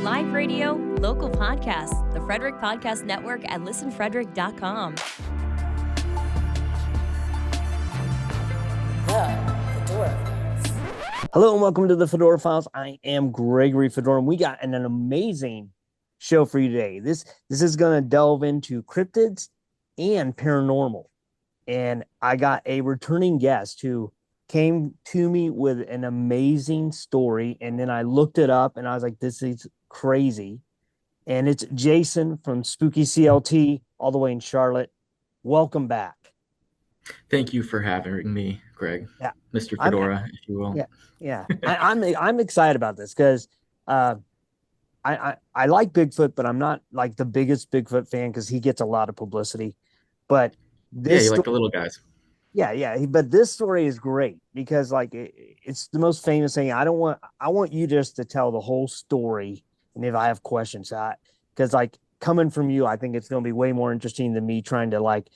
live radio, local podcasts, the Frederick Podcast Network at listenfrederick.com. The Fedora Files. Hello and welcome to the Fedora Files. I am Gregory Fedora, and we got an amazing show for you today. This is going to delve into cryptids and paranormal. And I got a returning guest who came to me with an amazing story, and then I looked it up and I was like, this is crazy. And it's Jason from SpookyCLT, all the way in Charlotte. Welcome back. Thank you for having me, Greg. Yeah. Mr. Fedora, if you will. Yeah. I'm excited about this because I like Bigfoot, but I'm not like the biggest Bigfoot fan because he gets a lot of publicity. But you like the little guys. Yeah. But this story is great because like it's the most famous thing. I want you just to tell the whole story. And if I have questions, because like coming from you, I think it's going to be way more interesting than me trying to like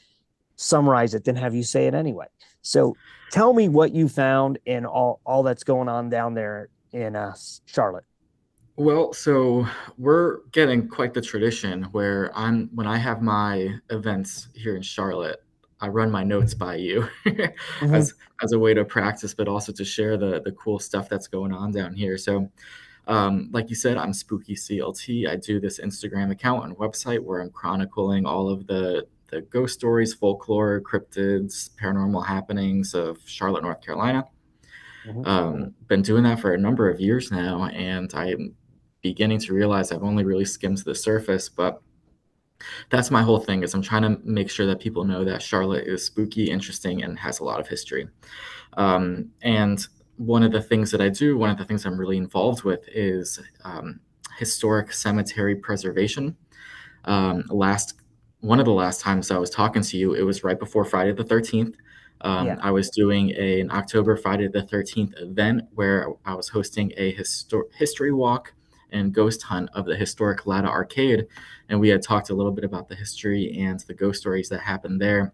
summarize it than have you say it anyway. So tell me what you found and all that's going on down there in Charlotte. Well, so we're getting quite the tradition where when I have my events here in Charlotte, I run my notes by you as a way to practice, but also to share the cool stuff that's going on down here. So like you said, I'm SpookyCLT. I do this Instagram account and website where I'm chronicling all of the ghost stories, folklore, cryptids, paranormal happenings of Charlotte, North Carolina. Been doing that for a number of years now, and I'm beginning to realize I've only really skimmed the surface, but that's my whole thing is I'm trying to make sure that people know that Charlotte is spooky, interesting, and has a lot of history. And one of the things that I do, one of the things I'm really involved with is historic cemetery preservation. One of the last times I was talking to you, it was right before Friday the 13th. I was doing an October Friday the 13th event where I was hosting a history walk and ghost hunt of the historic Latta Arcade. And we had talked a little bit about the history and the ghost stories that happened there.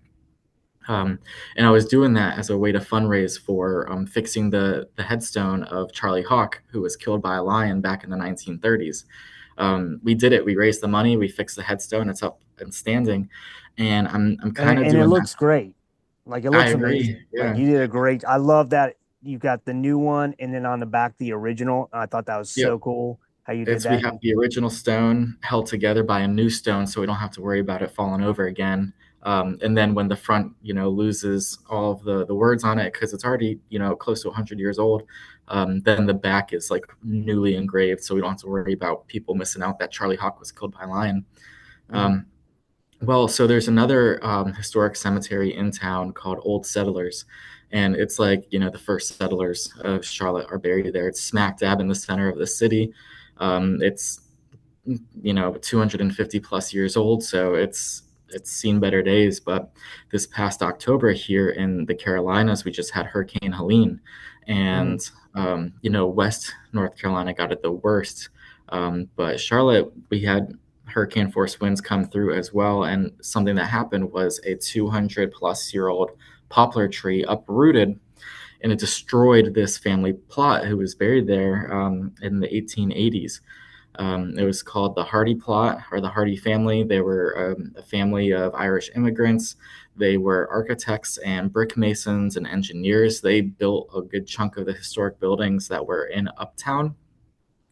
And I was doing that as a way to fundraise for fixing the headstone of Charlie Hawk, who was killed by a lion back in the 1930s. We did it. We raised the money. We fixed the headstone. It's up and standing. And I'm kind of doing it looks great. Like it looks amazing. Yeah. Like, you did a great. I love that you got the new one and then on the back the original. I thought that was so cool how you did that. We have the original stone held together by a new stone, so we don't have to worry about it falling over again. And then when the front, loses all of the words on it because it's already, close to 100 years old, then the back is like newly engraved, so we don't have to worry about people missing out that Charlie Hawk was killed by a lion. Well, so there's another historic cemetery in town called Old Settlers, and it's like, the first settlers of Charlotte are buried there. It's smack dab in the center of the city. It's 250 plus years old, so it's seen better days. But this past October here in the Carolinas, we just had Hurricane Helene, and West North Carolina got it the worst. But Charlotte, we had hurricane force winds come through as well, and something that happened was a 200 plus year old poplar tree uprooted, and it destroyed this family plot who was buried there in the 1880s. It was called the Hardy plot, or the Hardy family. They were a family of Irish immigrants. They were architects and brick masons and engineers. They built a good chunk of the historic buildings that were in Uptown.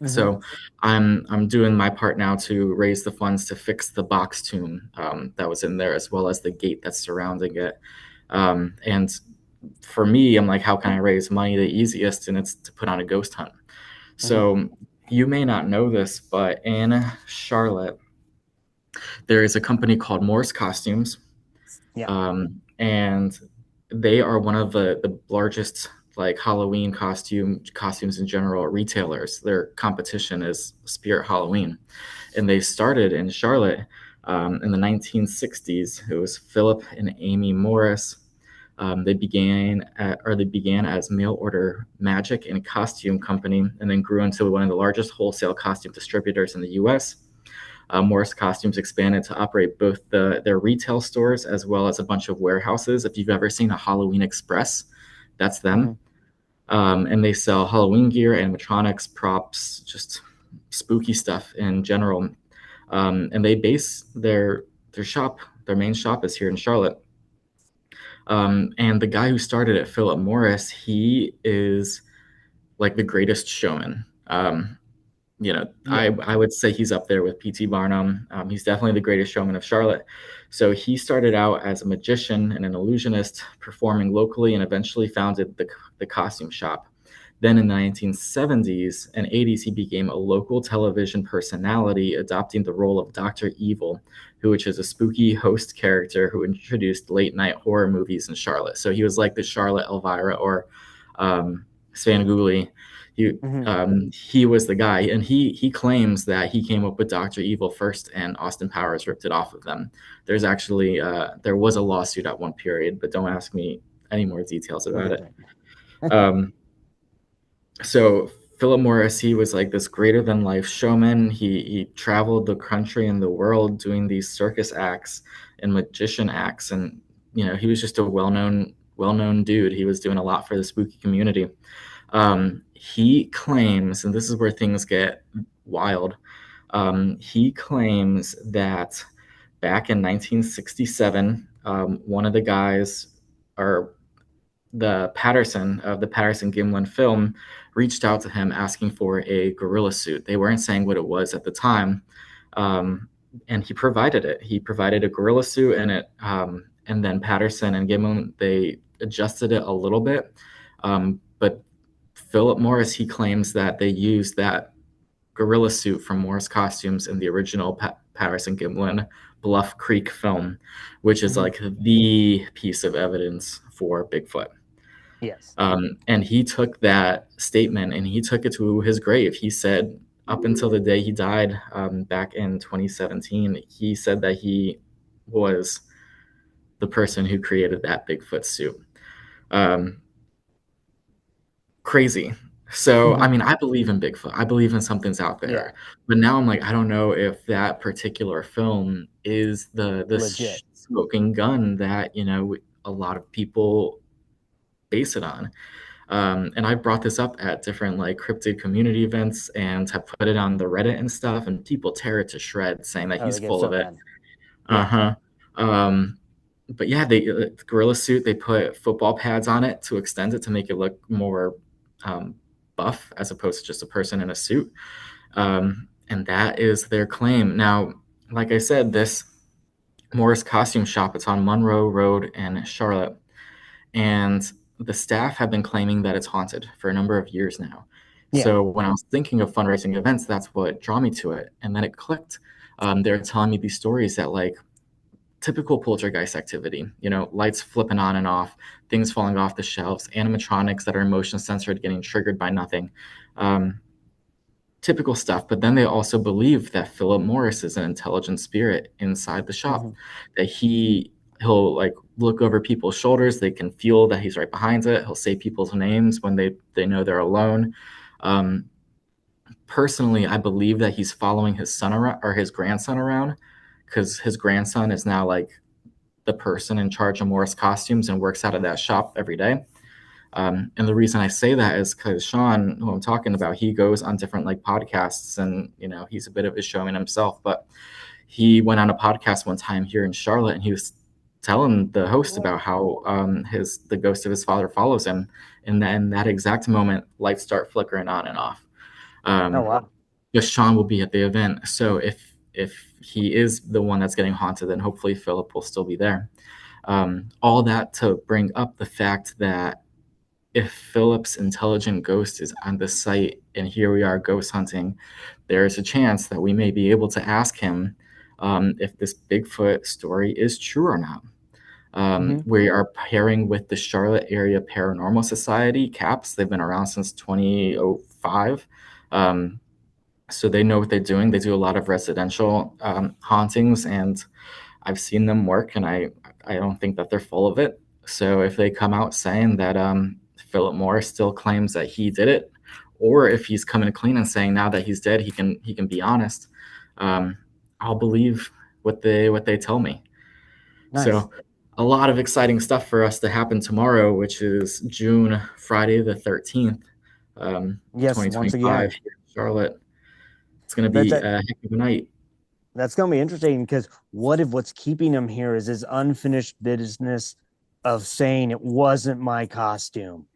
So I'm doing my part now to raise the funds to fix the box tomb that was in there, as well as the gate that's surrounding it. And for me, I'm like, how can I raise money the easiest? And it's to put on a ghost hunt. So you may not know this, but in Charlotte, there is a company called Moore's Costumes. And they are one of the largest like Halloween costumes in general retailers. Their competition is Spirit Halloween. And they started in Charlotte in the 1960s. It was Philip and Amy Morris. They began as mail order magic and costume company, and then grew into one of the largest wholesale costume distributors in the U.S. Morris Costumes expanded to operate both their retail stores as well as a bunch of warehouses. If you've ever seen a Halloween Express, that's them. And they sell Halloween gear, animatronics, props, just spooky stuff in general. And they base their main shop is here in Charlotte. And the guy who started it, Philip Morris, he is like the greatest showman. I would say he's up there with P.T. Barnum. He's definitely the greatest showman of Charlotte. So he started out as a magician and an illusionist, performing locally, and eventually founded the costume shop. Then in the 1970s and 80s, he became a local television personality, adopting the role of Dr. Evil, which is a spooky host character who introduced late-night horror movies in Charlotte. So he was like the Charlotte Elvira or Svanaguli. He was the guy, and he claims that he came up with Dr. Evil first, and Austin Powers ripped it off of them. There's actually there was a lawsuit at one period, but don't ask me any more details about it. So Philip Morris, he was like this greater than life showman. He traveled the country and the world doing these circus acts and magician acts, and he was just a well-known dude. He was doing a lot for the spooky community. He claims, and this is where things get wild, he claims that back in 1967, one of the guys, or the Patterson of the Patterson-Gimlin film, reached out to him asking for a gorilla suit. They weren't saying what it was at the time, and he provided it. He provided a gorilla suit, and then Patterson and Gimlin, they adjusted it a little bit, but Philip Morris, he claims that they used that gorilla suit from Morris Costumes in the original Patterson-Gimlin Bluff Creek film, which is like the piece of evidence for Bigfoot. Yes. And he took that statement and he took it to his grave. He said, up until the day he died, back in 2017, he said that he was the person who created that Bigfoot suit. Crazy. So, I mean, I believe in Bigfoot. I believe in something's out there. Yeah. But now I'm like, I don't know if that particular film is the smoking gun that, a lot of people base it on. And I brought this up at different like cryptid community events and have put it on the Reddit and stuff, and people tear it to shreds saying that he's full of it. But yeah, the gorilla suit, they put football pads on it to extend it to make it look more buff as opposed to just a person in a suit. And that is their claim. Now, like I said, this Morris Costume Shop, it's on Monroe Road in Charlotte. And the staff have been claiming that it's haunted for a number of years now. Yeah. So when I was thinking of fundraising events, that's what drew me to it. And then it clicked. They're telling me these stories that like typical poltergeist activity, lights flipping on and off, things falling off the shelves, animatronics that are motion censored getting triggered by nothing. Typical stuff. But then they also believe that Philip Morris is an intelligent spirit inside the shop, that he'll like look over people's shoulders. They can feel that he's right behind it. He'll say people's names when they know they're alone. Personally, I believe that he's following his son around, or his grandson around, because his grandson is now like the person in charge of Morris Costumes and works out of that shop every day. And the reason I say that is because Sean, who I'm talking about, he goes on different like podcasts, and he's a bit of a showman himself. But he went on a podcast one time here in Charlotte, and he was telling the host about how the ghost of his father follows him, and then that exact moment, lights start flickering on and off. Oh wow! Because Sean will be at the event, so if he is the one that's getting haunted, then hopefully Philip will still be there. All that to bring up the fact that if Philip's intelligent ghost is on the site, and here we are ghost hunting, there is a chance that we may be able to ask him if this Bigfoot story is true or not. We are pairing with the Charlotte Area Paranormal Society, CAPS. They've been around since 2005. So they know what they're doing. They do a lot of residential hauntings, and I've seen them work, and I don't think that they're full of it. So if they come out saying that Philip Morris still claims that he did it, or if he's coming clean and saying now that he's dead, he can be honest, I'll believe what they tell me. Nice. So a lot of exciting stuff for us to happen tomorrow, which is Friday the 13th, yes, 2025 here in Charlotte. It's going to But be a heck of a night. that's going to be interesting because what if what's keeping him here is his unfinished business of saying it wasn't my costume?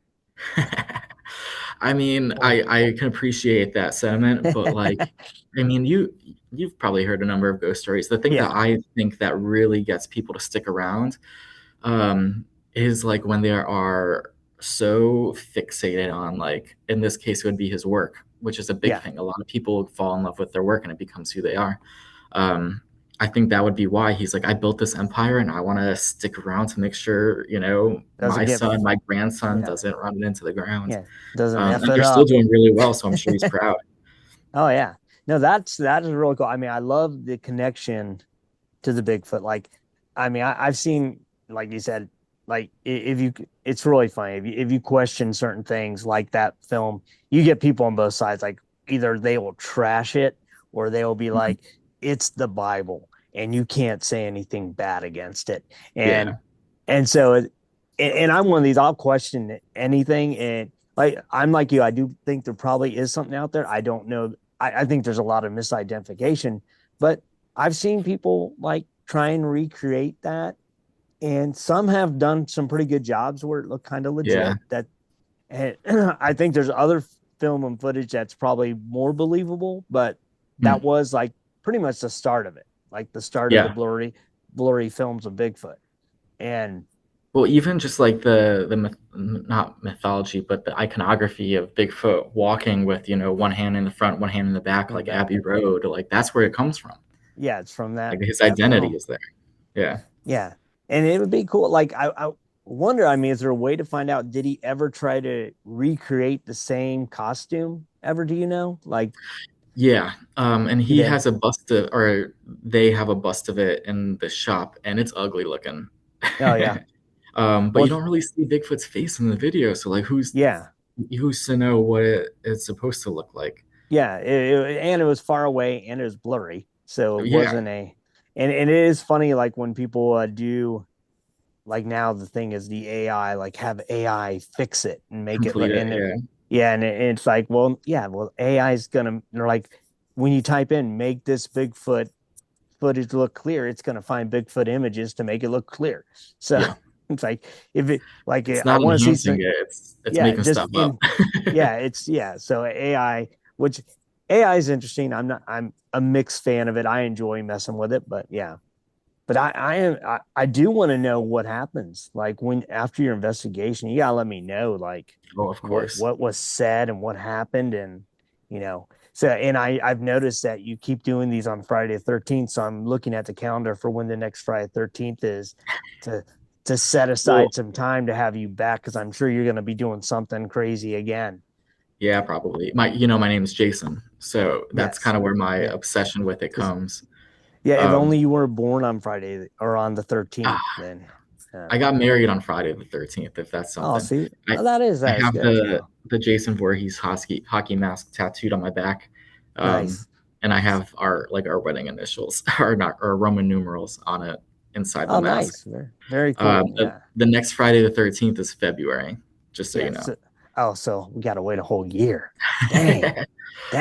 I mean, I can appreciate that sentiment, but like, I mean, you've probably heard a number of ghost stories. The thing that Yeah, I think that really gets people to stick around, is like when they are so fixated on, like, in this case, it would be his work, which is a big yeah, thing. A lot of people fall in love with their work and it becomes who they are. Um, I think that would be why he's like, I built this empire and I want to stick around to make sure, doesn't my get son, my grandson yeah, doesn't run it into the ground. yeah, doesn't F And it they're still up. doing really well, so I'm sure he's proud. Oh yeah, no, that is really cool. I mean, I love the connection to the Bigfoot. Like, I mean, I've seen, like you said, like if you, it's really funny if you question certain things like that film, you get people on both sides. Like either they will trash it or they will be Mhm. like, it's the Bible and you can't say anything bad against it. Yeah. And so, and I'm one of these. I'll question anything, and like I'm like you. I do think there probably is something out there. I don't know. I think there's a lot of misidentification, but I've seen people like try and recreate that, and some have done some pretty good jobs where it looked kind of Yeah. legit. That, and I think there's other film and footage that's probably more believable, but that Hmm. was like pretty much the start of it, like the start of the Yeah. blurry films of Bigfoot. And Well, even just like the not mythology, but the iconography of Bigfoot walking with, one hand in the front, one hand in the back, in the like back, Abbey Road, like that's where it comes from. yeah, it's from Like his that identity film. is there. Yeah. Yeah, and it would be cool. Like I wonder. I mean, is there a way to find out? Did he ever try to recreate the same costume? Ever? Do you know? Like Yeah. And he he did. has a bust of, or they have a bust of it in the shop, and it's ugly looking. Oh yeah. But Well, you don't really see Bigfoot's face in the video, so like yeah, who's to know what it's supposed to look like? yeah. And it was far away and it was blurry, so it Yeah, wasn't a. And it is funny, like when people do. Like now, the thing is the AI, like have AI fix it and make it complete look. it. And Yeah, yeah, and it's like, well, yeah, well, AI is gonna. They're like, when you type in "make this Bigfoot footage look clear," it's going to find Bigfoot images to make it look clear. So yeah. it's like if it like It's I not want to see enhancing some, it. It's yeah, making just stuff up. in yeah, it's yeah. So AI, which AI is interesting. I'm a mixed fan of it. I enjoy messing with it, but yeah. But I do want to know what happens. Like when after your investigation, you gotta let me know like Oh, of course. what was said and what happened and you know. So and I've noticed that you keep doing these on Friday the 13th. So I'm looking at the calendar for when the next Friday the 13th is to set Well, aside some time to have you back because I'm sure you're gonna be doing something crazy again. yeah, probably. My name is Jason, so that's Yes. kind of where my Yeah. obsession with it comes. Yeah, if Um, only you were born on Friday or on the 13th, ah, then I got married on Friday the 13th, if that's oh, something. see, I oh, I that is have good the too. Jason Voorhees hockey mask tattooed on my back. Um, Nice. and I have our wedding initials, or not, or Roman numerals on it inside the Oh, mask. nice. Very cool. The, Yeah. the next Friday the 13th is February, just so you know. Yes. Oh, so we got to wait a whole year. Dang.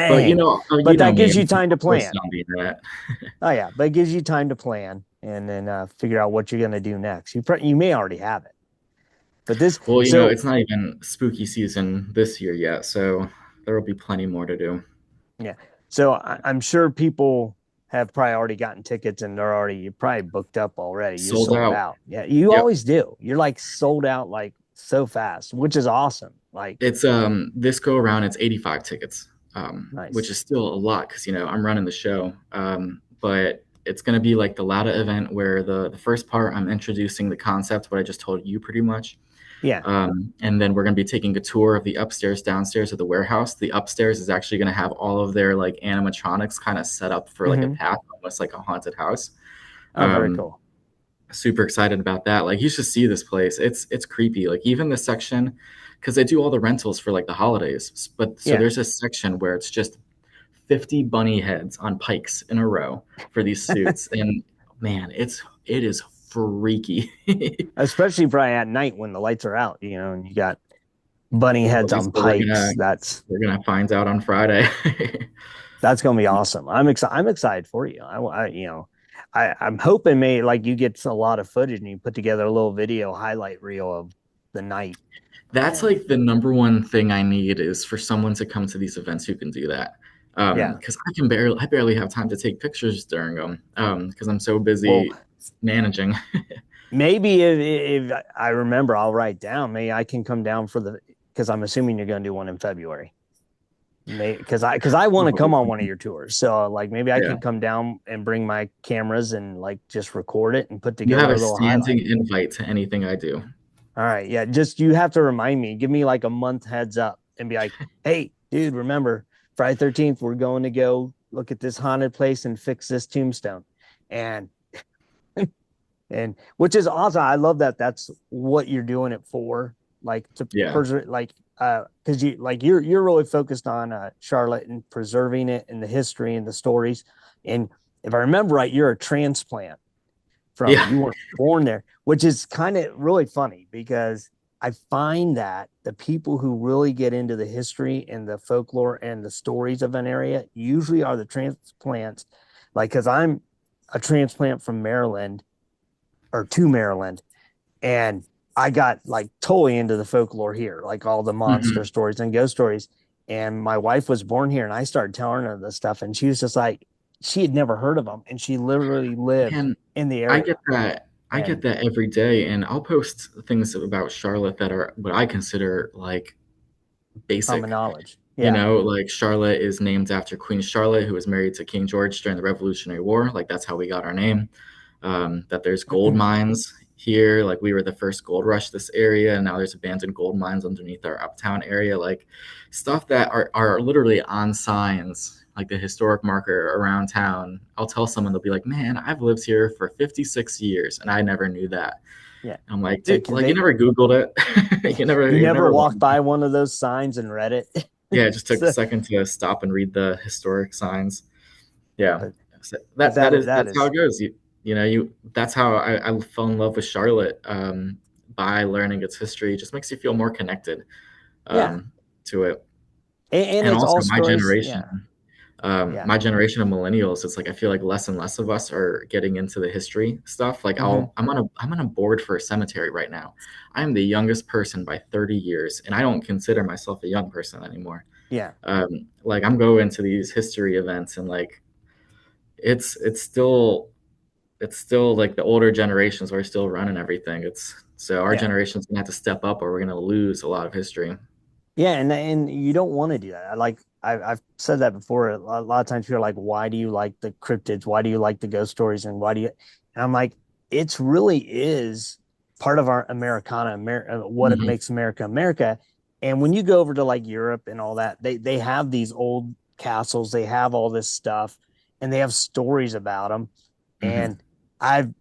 But Dang. you But know that me. gives you I'm time to posting plan. on the internet. Oh, yeah. But it gives you time to plan and then figure out what you're going to do next. You may already have it. But this, Well, so it's not even spooky season this year yet, so there will be plenty more to do. yeah. So I'm sure people have probably already gotten tickets and you're probably booked up already. You're Sold sold out. out. Yeah. You Yep. always do. You're like sold out like so fast, which is awesome. Like, It's this go around it's 85 tickets, which nice. is still a lot because I'm running the show. But it's gonna be like the Lada event where the first part I'm introducing the concept, what I just told you pretty much. Yeah. And then we're going to be taking a tour of the upstairs, downstairs of the warehouse. The upstairs is actually going to have all of their like animatronics kind of set up for like a Hmm. path, almost like a haunted house. Oh, very Um, cool. Super excited about that. Like you should see this place. It's creepy. Like even the section, because they do all the rentals for like the holidays. But so Yeah. there's a section where it's just 50 bunny heads on pikes in a row for these suits, and man, it is freaky. Especially probably at night when the lights are out, and you got bunny heads on So we're pikes. gonna That's find out on Friday. That's gonna be awesome. I'm excited. I'm excited for you. I'm hoping may like you get a lot of footage and you put together a little video highlight reel of the night. That's And like the number one thing I need is for someone to come to these events who can do that. yeah, Because I barely have time to take pictures during them. Because I'm so well, busy managing. maybe if I remember, I'll write down. Maybe I can come down for the because I'm assuming you're gonna do one in February. May because I want to come on one of your tours. So like maybe I Yeah. can come down and bring my cameras and like just record it and put You have together a a little highlight. standing invite to anything I do. All right. Yeah. Just you have to remind me, give me like a month heads up and be like, hey, dude, remember Friday 13th, we're going to go look at this haunted place and fix this tombstone. And and which is awesome. I love that that's what you're doing it for. Like to Yeah. preserve like because you're really focused on Charlotte and preserving it and the history and the stories. And if I remember right, you're a transplant from Yeah. you weren't born there, which is kind of really funny because I find that the people who really get into the history and the folklore and the stories of an area usually are the transplants. Like, because I'm a transplant from Maryland or to Maryland, and I got like totally into the folklore here, like all the monster Mhm. stories and ghost stories. And my wife was born here, and I started telling her this stuff, and she was just like, she had never heard of them, and she literally lived And in the I get area. that. I get And that every day, and I'll post things about Charlotte that are what I consider like common basic. knowledge. You Yeah. know, like Charlotte is named after Queen Charlotte, who was married to King George during the Revolutionary War. Like that's how we got our name. That there's gold mines here. Like we were the first gold rush this area, and now there's abandoned gold mines underneath our uptown area. Like stuff that are literally on signs, like the historic marker around town. I'll tell someone, they'll be like, "Man, I've lived here for 56 years, and I never knew that." Yeah. I'm like, It's like dude, like you never Googled it. yeah, you never, you you never never walked by one of those signs and read it. yeah, it just took a So, second to stop and read the historic signs. Yeah, but so but that is that that's how is it goes. You that's how I fell in love with Charlotte by learning its history. It just makes you feel more connected yeah. um, to it. And And it's also all stories. Yeah. Yeah. my generation of millennials, it's like I feel like less and less of us are getting into the history stuff. Like Hmm. I'm on a board for a cemetery right now. I am the youngest person by 30 years, and I don't consider myself a young person anymore. Yeah. Like I'm going to these history events, and like it's still like the older generations are still running everything. It's so our Yeah. generation's gonna have to step up, or we're gonna lose a lot of history. Yeah. And you don't want to do that. I've said that before. A lot of times people are like, why do you like the cryptids? Why do you like the ghost stories? And why do you? And I'm like, it's really is part of our Americana, what it Hmm. makes America America. And when you go over to like Europe and all that, they have these old castles, they have all this stuff, and they have stories about them. Hmm. And I've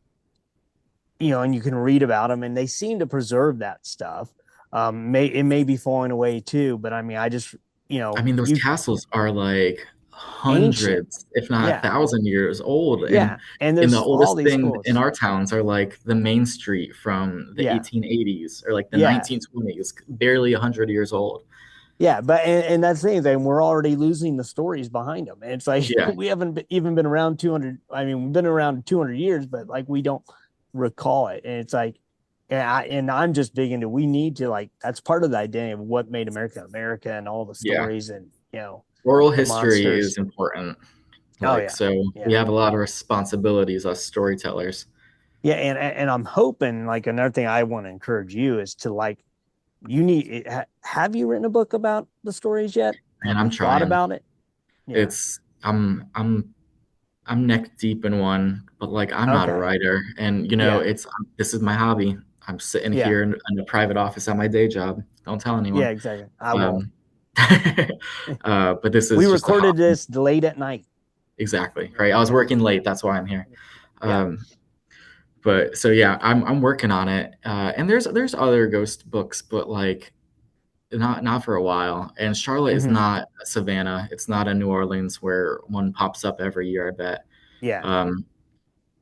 and you can read about them, and they seem to preserve that stuff. It may be falling away too, but I mean, I just I mean, those you castles are like ancient, hundreds, if not a yeah, thousand years old. yeah, and And the there's all oldest these thing in quotes, our towns are like the main street from the yeah, 1880s or like the yeah, 1920s, barely 100 years old. yeah, but and that's the thing, and we're already losing the stories behind them. And it's like Yeah. we haven't even been around 200. I mean, we've been around 200 years, but like we don't recall it, and it's like. And I'm just big into we need to like that's part of the identity of what made America America and all the Yeah. stories and Oral the history is monsters. important. Oh Like, yeah, so we yeah, have a lot of responsibilities as storytellers. yeah. And I'm hoping like another thing I want to encourage you is to like you need. Have you written a book about the stories yet? And Have I'm you thought trying. about it? Yeah. It's I'm neck deep in one, but like I'm not a Okay. writer, and Yeah. it's this is my hobby. I'm sitting Yeah. here in a private office at my day job. Don't tell Yeah. anyone. Exactly. I won't. Um, but this We is just a recorded hobby. this late at night. Exactly. Right. I was Yeah. working late. That's why I'm here. Yeah. Um, but so yeah, I'm working on it. And there's other ghost books, but like not for a while. And Charlotte is Hmm. not Savannah. It's not a New Orleans where one pops up every year, I bet. Yeah. Um,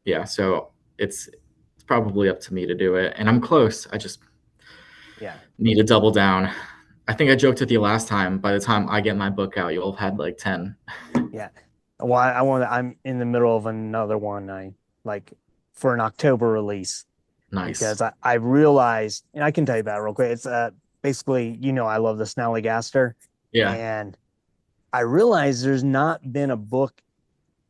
yeah, so it's probably up to me to do it. And I'm close. I just Yeah. need to double down. I think I joked with you last time. By the time I get my book out, you'll have had like 10. Yeah. Well, I'm in the middle of another one. I like for an October release Nice. because I realized, and I can tell you about it real quick. It's basically, I love the Snallygaster, Yeah. and I realized there's not been a book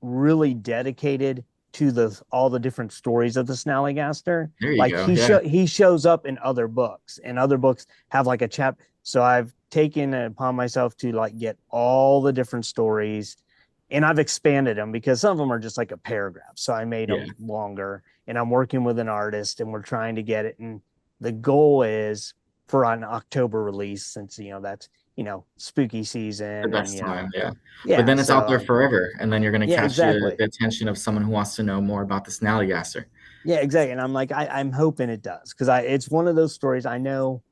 really dedicated to the all the different stories of the Snallygaster. There you Like go. Yeah. he shows up in other books, and other books have like a chap. So I've taken it upon myself to like get all the different stories, and I've expanded them because some of them are just like a paragraph. So I made Yeah. them longer, and I'm working with an artist, and we're trying to get it. And the goal is for an October release, since that's spooky The season, and best time. Yeah. But yeah. then it's out So there forever, and then you're gonna yeah, catch exactly. the attention of someone who wants to know more about the Snallygaster. Yeah, exactly. And I'm like, I'm hoping it does because it's one of those stories. I know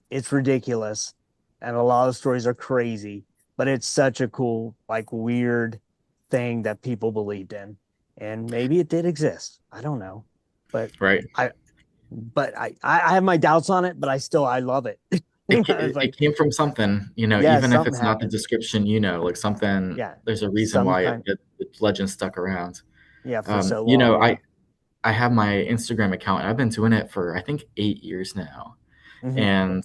it's ridiculous, and a lot of stories are crazy, but it's such a cool, like, weird thing that people believed in, and maybe it did exist. I don't know, but Right. I, I have my doubts on it, but I love it. It, It's it like, came from something, yeah, even if something it's not the happened. description, like something, Yeah, there's a reason some why kind. the legend stuck around. Yeah, for so long. I, Yeah. I have my Instagram account. I've been doing it for, I think, 8 years now. Hmm. And,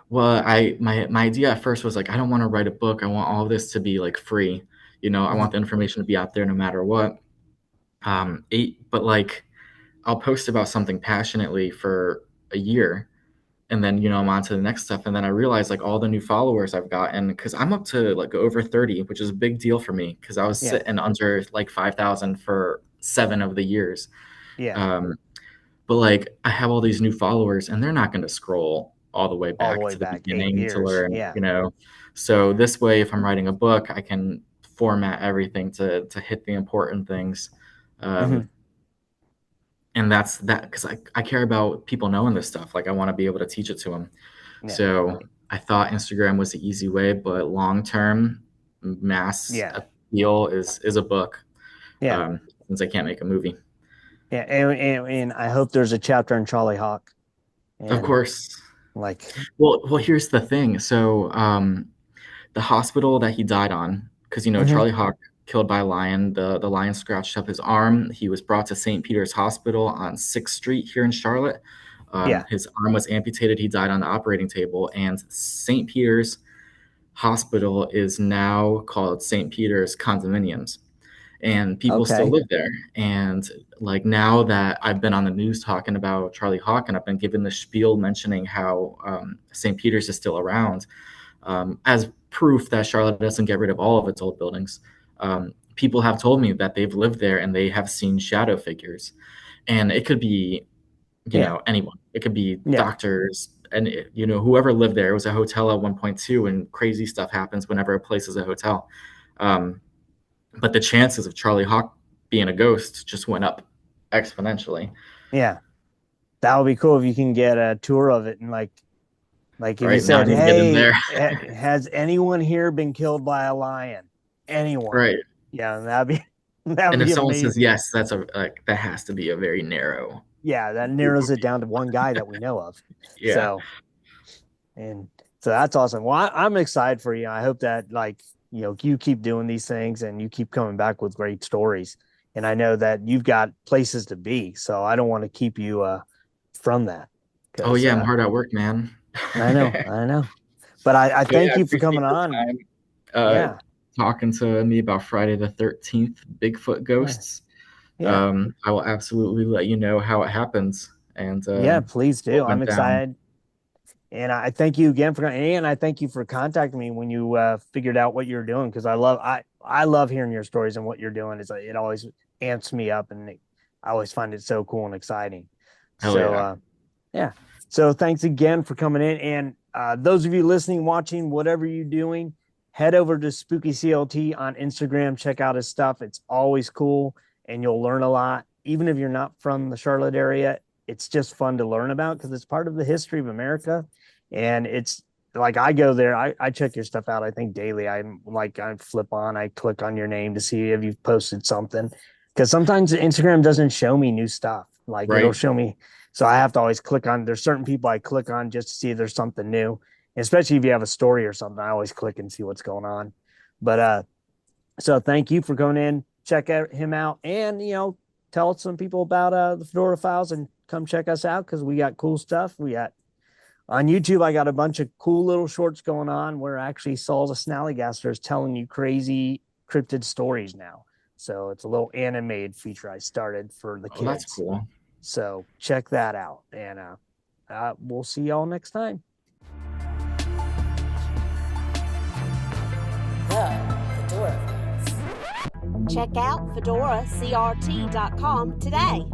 well, my idea at first was like, I don't want to write a book. I want all of this to be like free. I Hmm. want the information to be out there no matter what. But like, I'll post about something passionately for a year, and then I'm on to the next stuff, and then I realize like all the new followers I've gotten, because I'm up to like over 30, which is a big deal for me because I was Yeah. sitting under like 5,000 for 7 of the years. Yeah. Um, but like I have all these new followers, and they're not going to scroll all the way All the back way to the back eight beginning to years. learn, Yeah. so this way, if I'm writing a book, I can format everything to hit the important things. Hmm. um, and that's that, because I care about people knowing this stuff. Like I want to be able to teach it to them. Yeah. So I thought Instagram was the easy way, but long term mass Yeah. appeal is a book. Yeah. Since I can't make a movie. Yeah. And I hope there's a chapter in Charlie Hawk. Of And course. like, Well, here's the thing. So the hospital that he died on, because hmm. Charlie Hawk killed by a lion. The lion scratched up his arm. He was brought to St. Peter's Hospital on 6th Street here in Charlotte. Yeah. His arm was amputated. He died on the operating table, and St. Peter's Hospital is now called St. Peter's Condominiums, and people still Okay. live there. And like now that I've been on the news talking about Charlie Hawk, and I've been given the spiel mentioning how St. Peter's is still around, as proof that Charlotte doesn't get rid of all of its old buildings. People have told me that they've lived there and they have seen shadow figures, and it could be, Yeah. anyone. It could be Yeah. doctors, and whoever lived there. It was a hotel at one point too, and crazy stuff happens whenever a place is a hotel. Um, but the chances of Charlie Hawk being a ghost just went up exponentially. Yeah. That would be cool if you can get a tour of it, and like if you Right now, I said, need to get in "Hey, there. has anyone here been killed by a lion?" Anyone? Right. Yeah, that'd be that would And if be someone says amazing. yes, that has to be a very narrow Yeah, that group narrows of it down people. to one guy that we know of. Yeah. So, and so that's awesome. Well, I'm excited for you. I hope that you keep doing these things and you keep coming back with great stories. And I know that you've got places to be, so I don't want to keep you from that Oh because yeah, I'm hard at work, man. I know. But I But yeah, thank I you for coming appreciate the on. time. Uh, Yeah, Talking to me about Friday the 13th, Bigfoot yeah, ghosts. yeah, I will absolutely let you know how it happens and yeah. Please what do. I'm went down. excited. And I thank you again and I thank you for contacting me when you figured out what you're doing because I love hearing your stories and what you're doing. It always amps me up and I always find it so cool and exciting. Hell So yeah. yeah. So thanks again for coming in. And those of you listening, watching, whatever you're doing, head over to SpookyCLT on Instagram. Check out his stuff. It's always cool and you'll learn a lot. Even if you're not from the Charlotte area, it's just fun to learn about because it's part of the history of America. And it's like I go there, I check your stuff out, I think daily. I flip on, I click on your name to see if you've posted something. Because sometimes Instagram doesn't show me new stuff. Like Right. it'll show me. So I have to always click on, there's certain people I click on just to see if there's something new. Especially if you have a story or something, I always click and see what's going on. But so thank you for going in, check him out, and tell some people about the Fedora Files and come check us out because we got cool stuff. We got on YouTube, I got a bunch of cool little shorts going on where actually Saul the Snallygaster is telling you crazy cryptid stories now. So it's a little animated feature I started for the kids. Oh, that's cool. So check that out, and we'll see y'all next time. The Fedora Files. Check out FedoraCRT.com today.